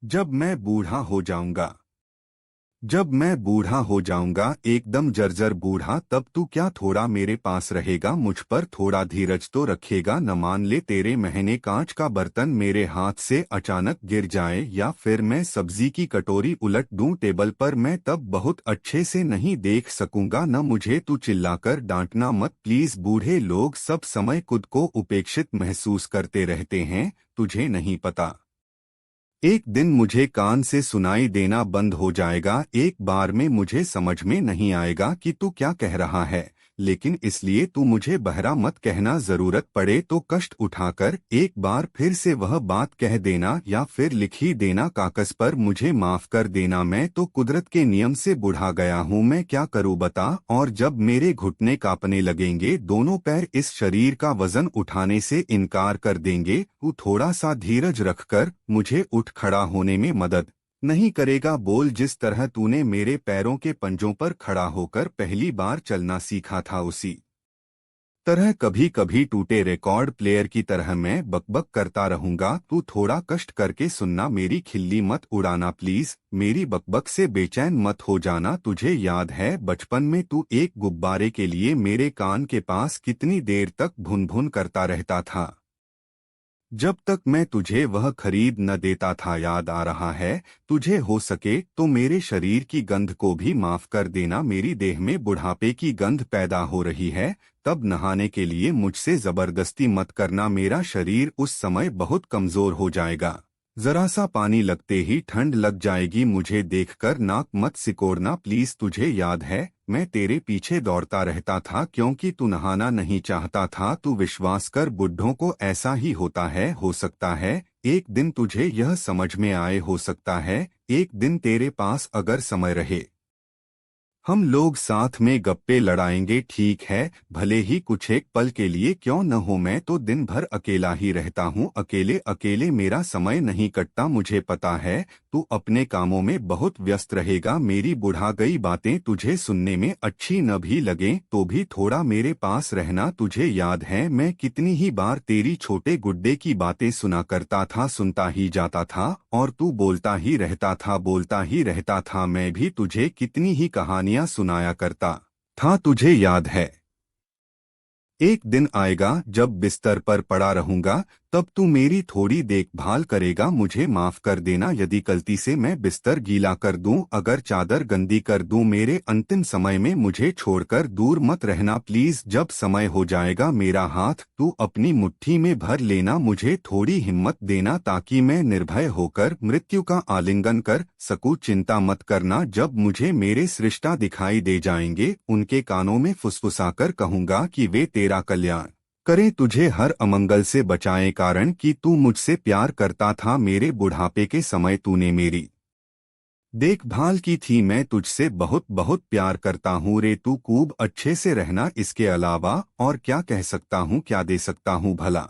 जब मैं बूढ़ा हो जाऊंगा। जब मैं बूढ़ा हो जाऊंगा, एकदम जर्जर बूढ़ा, तब तू क्या थोड़ा मेरे पास रहेगा? मुझ पर थोड़ा धीरज तो रखेगा? न मान ले तेरे महीने कांच का बर्तन मेरे हाथ से अचानक गिर जाए, या फिर मैं सब्जी की कटोरी उलट दूं टेबल पर, मैं तब बहुत अच्छे से नहीं देख सकूंगा। न मुझे तू चिल्लाकर डांटना मत प्लीज। बूढ़े लोग सब समय खुद को उपेक्षित महसूस करते रहते हैं, तुझे नहीं पता। एक दिन मुझे कान से सुनाई देना बंद हो जाएगा, एक बार में मुझे समझ में नहीं आएगा कि तू क्या कह रहा है, लेकिन इसलिए तू मुझे बहरा मत कहना। जरूरत पड़े तो कष्ट उठाकर एक बार फिर से वह बात कह देना, या फिर लिख ही देना कागज पर, मुझे माफ कर देना। मैं तो कुदरत के नियम से बुढ़ा गया हूँ, मैं क्या करूँ बता। और जब मेरे घुटने कांपने लगेंगे, दोनों पैर इस शरीर का वजन उठाने से इनकार कर देंगे, तू थोड़ा सा धीरज रखकर मुझे उठ खड़ा होने में मदद नहीं करेगा? बोल, जिस तरह तूने मेरे पैरों के पंजों पर खड़ा होकर पहली बार चलना सीखा था, उसी तरह कभी कभी टूटे रिकॉर्ड प्लेयर की तरह मैं बकबक करता रहूंगा। तू थोड़ा कष्ट करके सुनना, मेरी खिल्ली मत उड़ाना प्लीज, मेरी बकबक से बेचैन मत हो जाना। तुझे याद है बचपन में तू एक गुब्बारे के लिए मेरे कान के पास कितनी देर तक भुन भुन करता रहता था, जब तक मैं तुझे वह खरीद न देता था? याद आ रहा है? तुझे हो सके तो मेरे शरीर की गंध को भी माफ कर देना। मेरी देह में बुढ़ापे की गंध पैदा हो रही है, तब नहाने के लिए मुझसे जबरदस्ती मत करना, मेरा शरीर उस समय बहुत कमजोर हो जाएगा। जरा सा पानी लगते ही ठंड लग जाएगी, मुझे देखकर नाक मत सिकोड़ना प्लीज। तुझे याद है मैं तेरे पीछे दौड़ता रहता था क्योंकि तू नहाना नहीं चाहता था। तू विश्वास कर, बुड्ढों को ऐसा ही होता है। हो सकता है एक दिन तुझे यह समझ में आए, हो सकता है एक दिन तेरे पास अगर समय रहे, हम लोग साथ में गप्पे लड़ाएंगे, ठीक है? भले ही कुछ एक पल के लिए क्यों न हो, मैं तो दिन भर अकेला ही रहता हूँ, अकेले अकेले मेरा समय नहीं कटता। मुझे पता है तू अपने कामों में बहुत व्यस्त रहेगा, मेरी बुढ़ा गई बातें तुझे सुनने में अच्छी न भी लगें तो भी थोड़ा मेरे पास रहना। तुझे याद है मैं कितनी ही बार तेरी छोटे गुड्डे की बातें सुना करता था, सुनता ही जाता था, और तू बोलता ही रहता था, बोलता ही रहता था। मैं भी तुझे कितनी ही कहानियां सुनाया करता था, तुझे याद है? एक दिन आएगा जब बिस्तर पर पड़ा रहूंगा, तब तू मेरी थोड़ी देखभाल करेगा। मुझे माफ कर देना यदि गलती से मैं बिस्तर गीला कर दूं, अगर चादर गंदी कर दूं। मेरे अंतिम समय में मुझे छोड़कर दूर मत रहना प्लीज। जब समय हो जाएगा मेरा हाथ तू अपनी मुट्ठी में भर लेना, मुझे थोड़ी हिम्मत देना ताकि मैं निर्भय होकर मृत्यु का आलिंगन कर सकूं। चिंता मत करना, जब मुझे मेरे सृष्टा दिखाई दे जाएंगे, उनके कानों में फुसफुसाकर कहूंगा कि वे तेरा कल्याण करें, तुझे हर अमंगल से बचाएं, कारण कि तू मुझसे प्यार करता था। मेरे बुढ़ापे के समय तूने मेरी देखभाल की थी, मैं तुझसे बहुत बहुत प्यार करता हूँ रे। तू खूब अच्छे से रहना, इसके अलावा और क्या कह सकता हूँ, क्या दे सकता हूँ भला।